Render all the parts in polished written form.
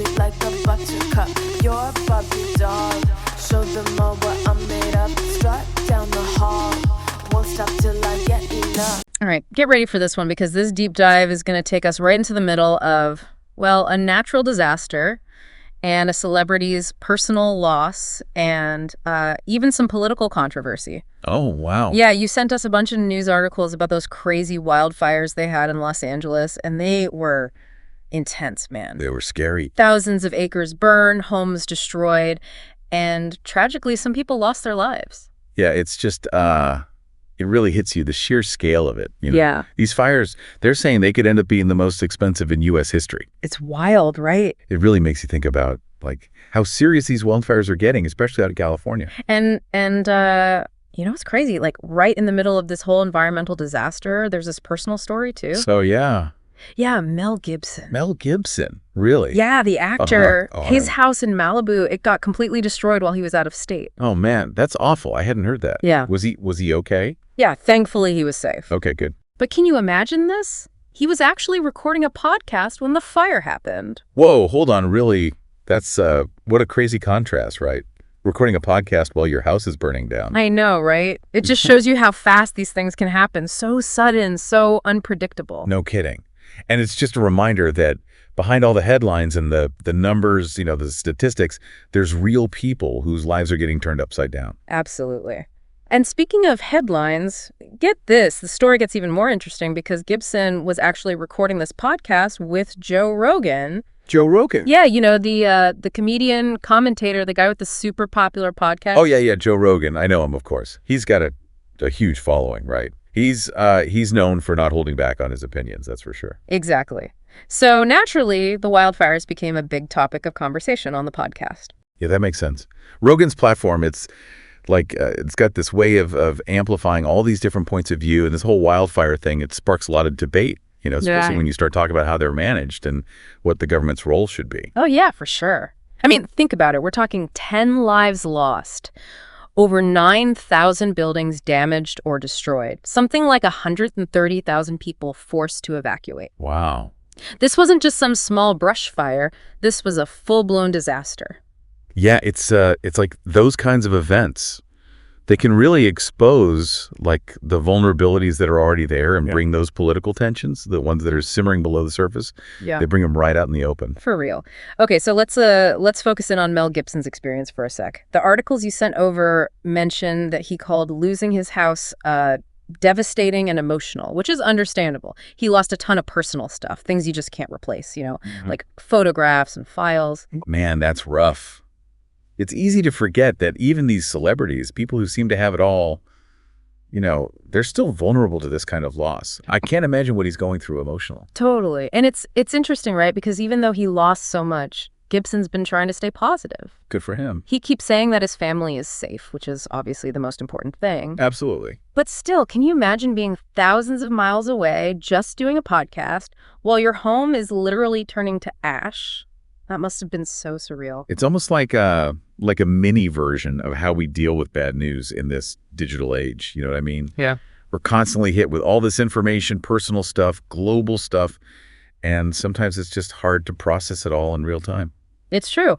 sweet like a buttercup. You're a Barbie doll. Show them all what I'm made of. Strut down the hall. Won't stop till I get enough. All right, get ready for this one because this deep dive is going to take us right into the middle of, well, a natural disaster and a celebrity's personal loss and even some political controversy. Oh, wow. Yeah, you sent us a bunch of news articles about those crazy wildfires they had in Los Angeles, and they were intense, man. They were scary. Thousands of acres burned, homes destroyed, and tragically, some people lost their lives. Yeah, it's just, it really hits you, the sheer scale of it. You know? Yeah. These fires, they're saying they could end up being the most expensive in U.S. history. It's wild, right? It really makes you think about, like, how serious these wildfires are getting, especially out of California. And you know, it's crazy. Like, right in the middle of this whole environmental disaster, there's this personal story, too. So, yeah. Yeah, Mel Gibson. Mel Gibson, really? Yeah, the actor. Oh, his house in Malibu, it got completely destroyed while he was out of state. Oh, man, that's awful. I hadn't heard that. Yeah. Was he okay? Yeah, thankfully he was safe. Okay, good. But can you imagine this? He was actually recording a podcast when the fire happened. Whoa, hold on, really? That's, what a crazy contrast, right? Recording a podcast while your house is burning down. I know, right? It just shows you how fast these things can happen. So sudden, so unpredictable. No kidding. And it's just a reminder that behind all the headlines and the numbers, you know, the statistics, there's real people whose lives are getting turned upside down. Absolutely. And speaking of headlines, get this. The story gets even more interesting because Gibson was actually recording this podcast with Joe Rogan. Joe Rogan? Yeah, you know, the comedian, commentator, the guy with the super popular podcast. Oh, yeah, Joe Rogan. I know him, of course. He's got a huge following, right? He's known for not holding back on his opinions, that's for sure. Exactly. So naturally, the wildfires became a big topic of conversation on the podcast. Yeah, that makes sense. Rogan's platform, it's like it's got this way of amplifying all these different points of view, and this whole wildfire thing, it sparks a lot of debate, you know, especially when you start talking about how they're managed and what the government's role should be. Oh, yeah, for sure. I mean, think about it. We're talking 10 lives lost. Over 9,000 buildings damaged or destroyed. Something like 130,000 people forced to evacuate. Wow. This wasn't just some small brush fire. This was a full-blown disaster. Yeah, it's like those kinds of events. They can really expose like the vulnerabilities that are already there and bring those political tensions, the ones that are simmering below the surface. Yeah. They bring them right out in the open. For real. Okay, so let's focus in on Mel Gibson's experience for a sec. The articles you sent over mention that he called losing his house devastating and emotional, which is understandable. He lost a ton of personal stuff, things you just can't replace, you know, like photographs and files. Man, that's rough. It's easy to forget that even these celebrities, people who seem to have it all, you know, they're still vulnerable to this kind of loss. I can't imagine what he's going through emotional. Totally. And it's interesting, right? Because even though he lost so much, Gibson's been trying to stay positive. Good for him. He keeps saying that his family is safe, which is obviously the most important thing. Absolutely. But still, can you imagine being thousands of miles away, just doing a podcast, while your home is literally turning to ash? That must have been so surreal. It's almost like a mini version of how we deal with bad news in this digital age. You know what I mean? Yeah. We're constantly hit with all this information, personal stuff, global stuff, and sometimes it's just hard to process it all in real time. It's true.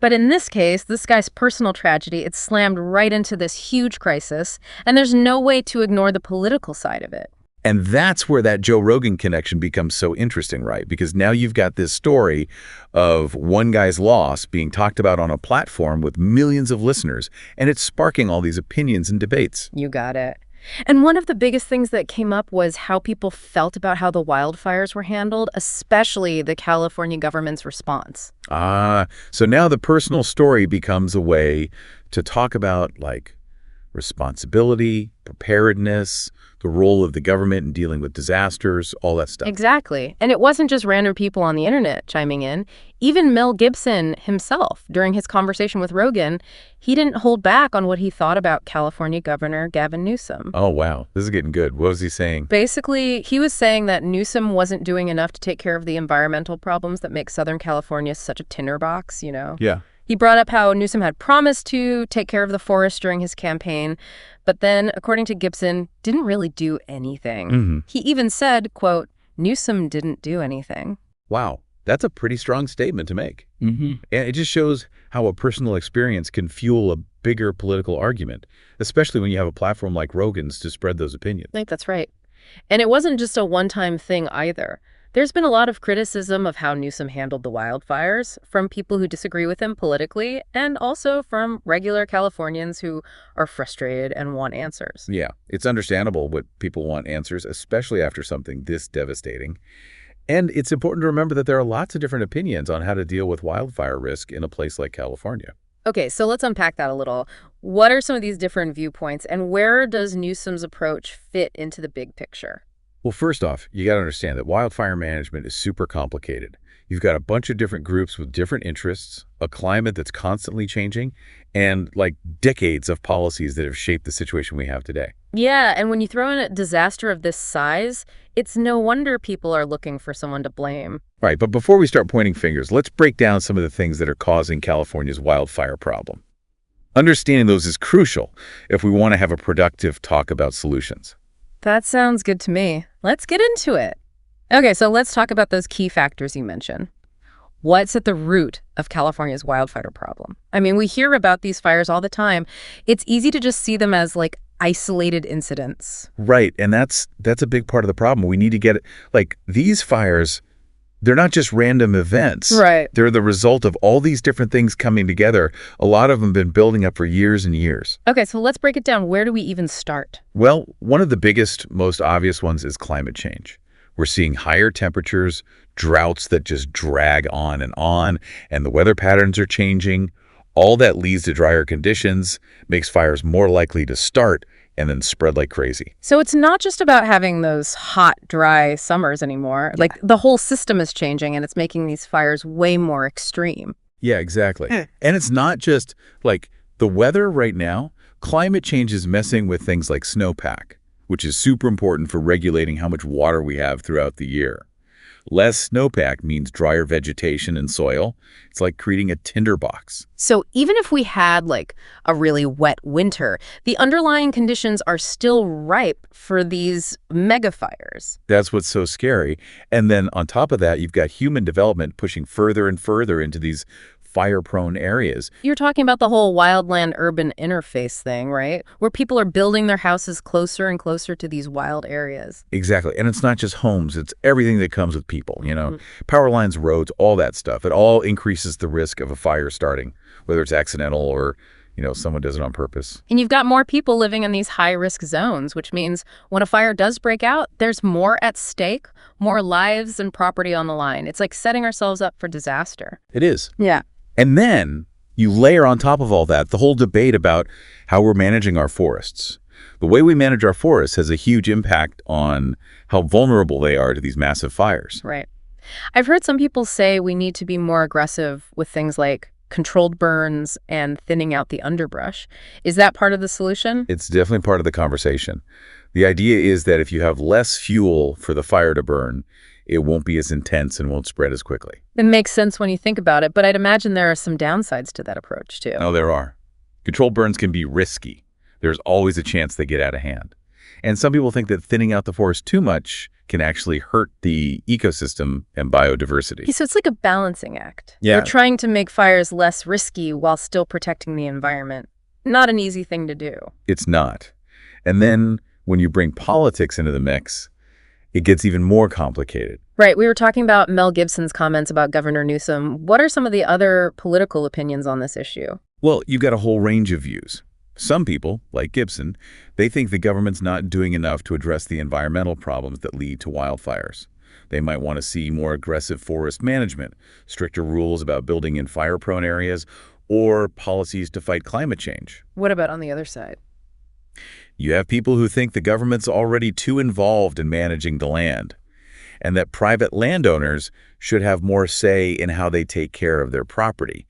But in this case, this guy's personal tragedy, it's slammed right into this huge crisis, and there's no way to ignore the political side of it. And that's where that Joe Rogan connection becomes so interesting, right? Because now you've got this story of one guy's loss being talked about on a platform with millions of listeners, and it's sparking all these opinions and debates. You got it. And one of the biggest things that came up was how people felt about how the wildfires were handled, especially the California government's response. So now the personal story becomes a way to talk about, like, responsibility, preparedness, the role of the government in dealing with disasters, all that stuff. Exactly. And it wasn't just random people on the internet chiming in. Even Mel Gibson himself, during his conversation with Rogan, he didn't hold back on what he thought about California Governor Gavin Newsom. Oh, wow. This is getting good. What was he saying? Basically, he was saying that Newsom wasn't doing enough to take care of the environmental problems that make Southern California such a tinderbox, you know? Yeah. He brought up how Newsom had promised to take care of the forest during his campaign, but then, according to Gibson, didn't really do anything. Mm-hmm. He even said, quote, Newsom didn't do anything. Wow. That's a pretty strong statement to make. Mm-hmm. And it just shows how a personal experience can fuel a bigger political argument, especially when you have a platform like Rogan's to spread those opinions. I think that's right. And it wasn't just a one-time thing either. There's been a lot of criticism of how Newsom handled the wildfires from people who disagree with him politically and also from regular Californians who are frustrated and want answers. Yeah, it's understandable what people want answers, especially after something this devastating. And it's important to remember that there are lots of different opinions on how to deal with wildfire risk in a place like California. Okay, so let's unpack that a little. What are some of these different viewpoints, and where does Newsom's approach fit into the big picture? Well, first off, you got to understand that wildfire management is super complicated. You've got a bunch of different groups with different interests, a climate that's constantly changing, and like decades of policies that have shaped the situation we have today. Yeah, and when you throw in a disaster of this size, it's no wonder people are looking for someone to blame. Right, but before we start pointing fingers, let's break down some of the things that are causing California's wildfire problem. Understanding those is crucial if we want to have a productive talk about solutions. That sounds good to me. Let's get into it. Okay, so let's talk about those key factors you mentioned. What's at the root of California's wildfire problem? I mean, we hear about these fires all the time. It's easy to just see them as like isolated incidents. Right, and that's a big part of the problem. We need to get it. Like, these fires, they're not just random events. Right. They're the result of all these different things coming together. A lot of them have been building up for years and years. Okay, so let's break it down. Where do we even start? Well, one of the biggest, most obvious ones is climate change. We're seeing higher temperatures, droughts that just drag on, and the weather patterns are changing. All that leads to drier conditions, makes fires more likely to start and then spread like crazy. So it's not just about having those hot, dry summers anymore. Like, the whole system is changing, and it's making these fires way more extreme. Yeah, exactly. And it's not just like the weather right now. Climate change is messing with things like snowpack, which is super important for regulating how much water we have throughout the year. Less snowpack means drier vegetation and soil. It's like creating a tinderbox. So even if we had like a really wet winter, the underlying conditions are still ripe for these mega fires. That's what's so scary. And then on top of that, you've got human development pushing further and further into these fire-prone areas. You're talking about the whole wildland-urban interface thing, right? Where people are building their houses closer and closer to these wild areas. Exactly. And it's not just homes. It's everything that comes with people, Power lines, roads, all that stuff. It all increases the risk of a fire starting, whether it's accidental or, someone does it on purpose. And you've got more people living in these high-risk zones, which means when a fire does break out, there's more at stake, more lives and property on the line. It's like setting ourselves up for disaster. It is. Yeah. And then you layer on top of all that the whole debate about how we're managing our forests. The way we manage our forests has a huge impact on how vulnerable they are to these massive fires. Right. I've heard some people say we need to be more aggressive with things like controlled burns and thinning out the underbrush. Is that part of the solution? It's definitely part of the conversation. The idea is that if you have less fuel for the fire to burn, it won't be as intense and won't spread as quickly. It makes sense when you think about it, but I'd imagine there are some downsides to that approach, too. No, there are. Controlled burns can be risky. There's always a chance they get out of hand. And some people think that thinning out the forest too much can actually hurt the ecosystem and biodiversity. So it's like a balancing act. Yeah. We're trying to make fires less risky while still protecting the environment. Not an easy thing to do. It's not. And then when you bring politics into the mix, it gets even more complicated. Right. We were talking about Mel Gibson's comments about Governor Newsom. What are some of the other political opinions on this issue? Well, you've got a whole range of views. Some people, like Gibson, they think the government's not doing enough to address the environmental problems that lead to wildfires. They might want to see more aggressive forest management, stricter rules about building in fire-prone areas, or policies to fight climate change. What about on the other side? You have people who think the government's already too involved in managing the land, and that private landowners should have more say in how they take care of their property.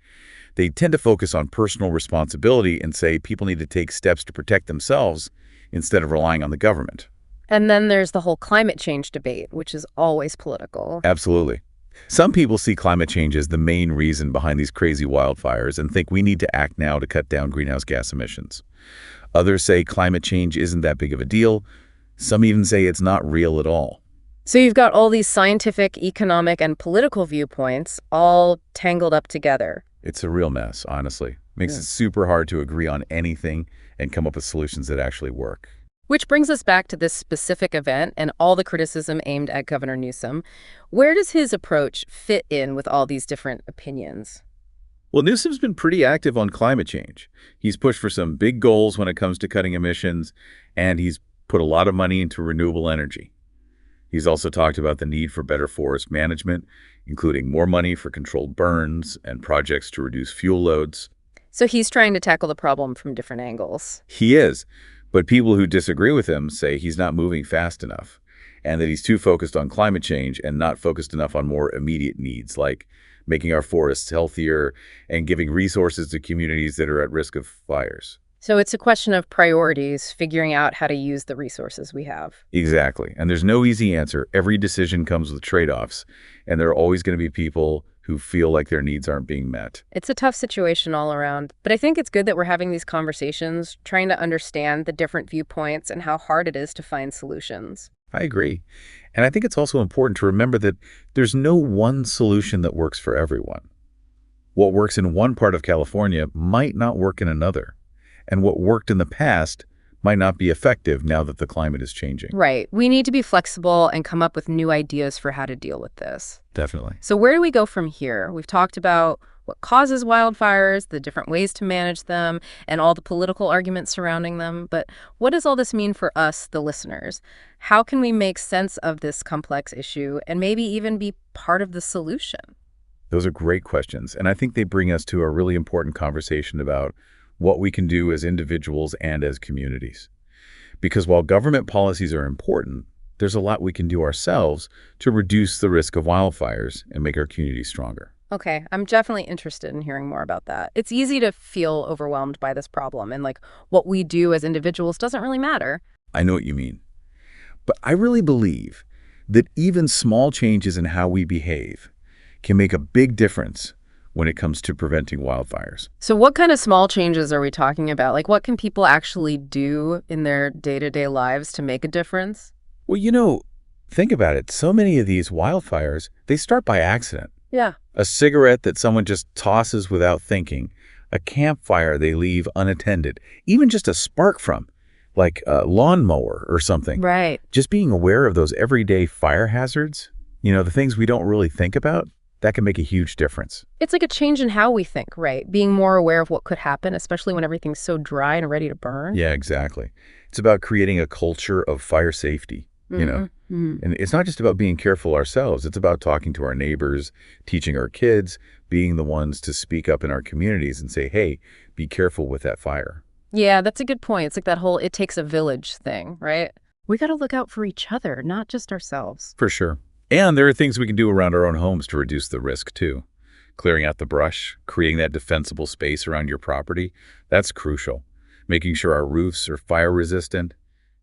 They tend to focus on personal responsibility and say people need to take steps to protect themselves instead of relying on the government. And then there's the whole climate change debate, which is always political. Absolutely. Some people see climate change as the main reason behind these crazy wildfires and think we need to act now to cut down greenhouse gas emissions. Others say climate change isn't that big of a deal. Some even say it's not real at all. So you've got all these scientific, economic, and political viewpoints all tangled up together. It's a real mess, honestly. Makes it super hard to agree on anything and come up with solutions that actually work. Which brings us back to this specific event and all the criticism aimed at Governor Newsom. Where does his approach fit in with all these different opinions? Well, Newsom's been pretty active on climate change. He's pushed for some big goals when it comes to cutting emissions, and he's put a lot of money into renewable energy. He's also talked about the need for better forest management, including more money for controlled burns and projects to reduce fuel loads. So he's trying to tackle the problem from different angles. He is, but people who disagree with him say he's not moving fast enough and that he's too focused on climate change and not focused enough on more immediate needs, like making our forests healthier and giving resources to communities that are at risk of fires. So it's a question of priorities, figuring out how to use the resources we have. Exactly. And there's no easy answer. Every decision comes with trade-offs, and there are always going to be people who feel like their needs aren't being met. It's a tough situation all around, but I think it's good that we're having these conversations, trying to understand the different viewpoints and how hard it is to find solutions. I agree. And I think it's also important to remember that there's no one solution that works for everyone. What works in one part of California might not work in another. And what worked in the past might not be effective now that the climate is changing. Right. We need to be flexible and come up with new ideas for how to deal with this. Definitely. So where do we go from here? We've talked about what causes wildfires, the different ways to manage them, and all the political arguments surrounding them. But what does all this mean for us, the listeners? How can we make sense of this complex issue and maybe even be part of the solution? Those are great questions. And I think they bring us to a really important conversation about what we can do as individuals and as communities. Because while government policies are important, there's a lot we can do ourselves to reduce the risk of wildfires and make our communities stronger. Okay, I'm definitely interested in hearing more about that. It's easy to feel overwhelmed by this problem and like what we do as individuals doesn't really matter. I know what you mean. But I really believe that even small changes in how we behave can make a big difference when it comes to preventing wildfires. So what kind of small changes are we talking about? Like what can people actually do in their day-to-day lives to make a difference? Well, think about it. So many of these wildfires, they start by accident. Yeah. A cigarette that someone just tosses without thinking, a campfire they leave unattended, even just a spark from, like a lawnmower or something. Right. Just being aware of those everyday fire hazards, the things we don't really think about, that can make a huge difference. It's like a change in how we think, right? Being more aware of what could happen, especially when everything's so dry and ready to burn. Yeah, exactly. It's about creating a culture of fire safety, And it's not just about being careful ourselves. It's about talking to our neighbors, teaching our kids, being the ones to speak up in our communities and say, hey, be careful with that fire. Yeah, that's a good point. It's like that whole it takes a village thing, right? We got to look out for each other, not just ourselves. For sure. And there are things we can do around our own homes to reduce the risk, too. Clearing out the brush, creating that defensible space around your property, that's crucial. Making sure our roofs are fire resistant,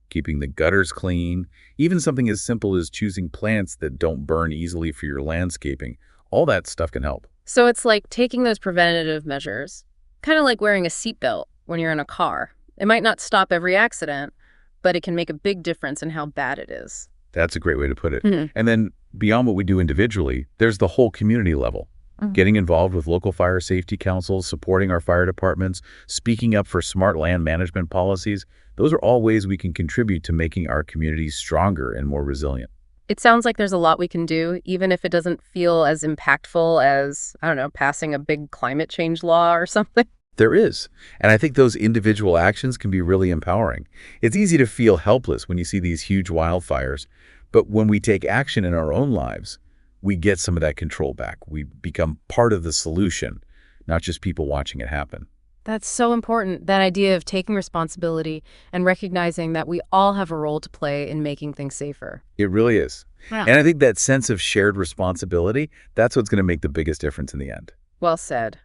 keeping the gutters clean, even something as simple as choosing plants that don't burn easily for your landscaping. All that stuff can help. So it's like taking those preventative measures, kind of like wearing a seatbelt when you're in a car. It might not stop every accident, but it can make a big difference in how bad it is. That's a great way to put it. And then beyond what we do individually, there's the whole community level. Getting involved with local fire safety councils, supporting our fire departments, speaking up for smart land management policies. Those are all ways we can contribute to making our communities stronger and more resilient. It sounds like there's a lot we can do, even if it doesn't feel as impactful as, I don't know, passing a big climate change law or something. There is. And I think those individual actions can be really empowering. It's easy to feel helpless when you see these huge wildfires, but when we take action in our own lives, we get some of that control back. We become part of the solution, not just people watching it happen. That's so important, that idea of taking responsibility and recognizing that we all have a role to play in making things safer. It really is. Yeah. And I think that sense of shared responsibility, that's what's going to make the biggest difference in the end. Well said.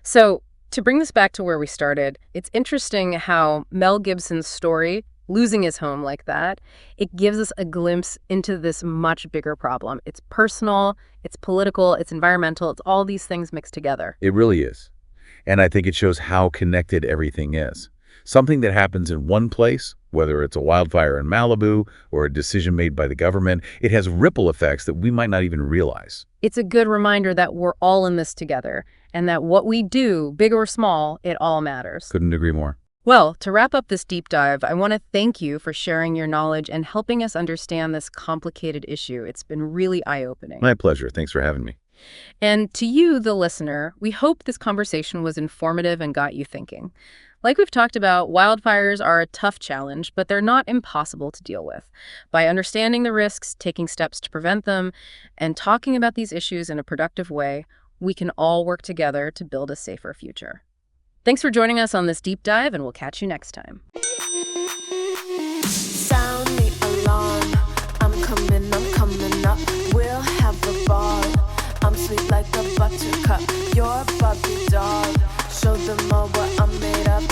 So to bring this back to where we started, it's interesting how Mel Gibson's story, losing his home like that, it gives us a glimpse into this much bigger problem. It's personal, it's political, it's environmental, it's all these things mixed together. It really is. And I think it shows how connected everything is. Something that happens in one place, whether it's a wildfire in Malibu or a decision made by the government, it has ripple effects that we might not even realize. It's a good reminder that we're all in this together, and that what we do, big or small, it all matters. Couldn't agree more. Well, to wrap up this deep dive, I want to thank you for sharing your knowledge and helping us understand this complicated issue. It's been really eye-opening. My pleasure. Thanks for having me. And to you, the listener, we hope this conversation was informative and got you thinking. Like we've talked about, wildfires are a tough challenge, but they're not impossible to deal with. By understanding the risks, taking steps to prevent them, and talking about these issues in a productive way, we can all work together to build a safer future. Thanks for joining us on this deep dive, and we'll catch you next time. Sound the alarm. I'm coming up. We'll have the ball. I'm sweet like a buttercup. You're a Barbie doll. Show them all what I'm made up.